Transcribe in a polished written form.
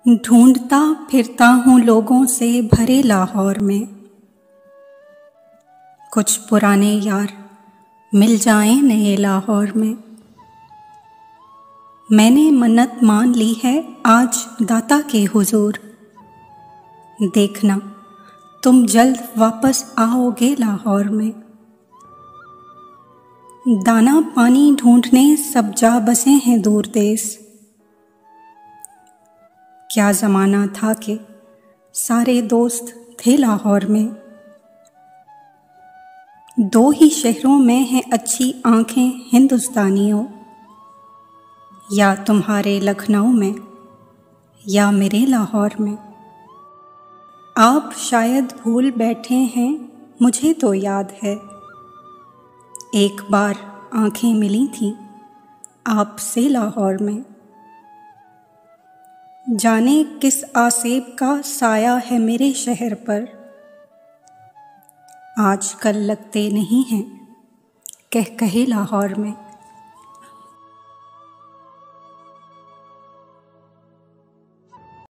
ढूंढता फिरता हूँ लोगों से भरे लाहौर में, कुछ पुराने यार मिल जाएं नए लाहौर में। मैंने मन्नत मान ली है आज दाता के हुजूर, देखना तुम जल्द वापस आओगे लाहौर में। दाना पानी ढूंढने सब जा बसे हैं दूर देश, क्या ज़माना था कि सारे दोस्त थे लाहौर में। दो ही शहरों में हैं अच्छी आंखें हिंदुस्तानियों, या तुम्हारे लखनऊ में या मेरे लाहौर में। आप शायद भूल बैठे हैं, मुझे तो याद है एक बार आंखें मिली थीं आपसे लाहौर में। जाने किस आसेब का साया है मेरे शहर पर, आजकल लगते नहीं हैं कह कहे लाहौर में।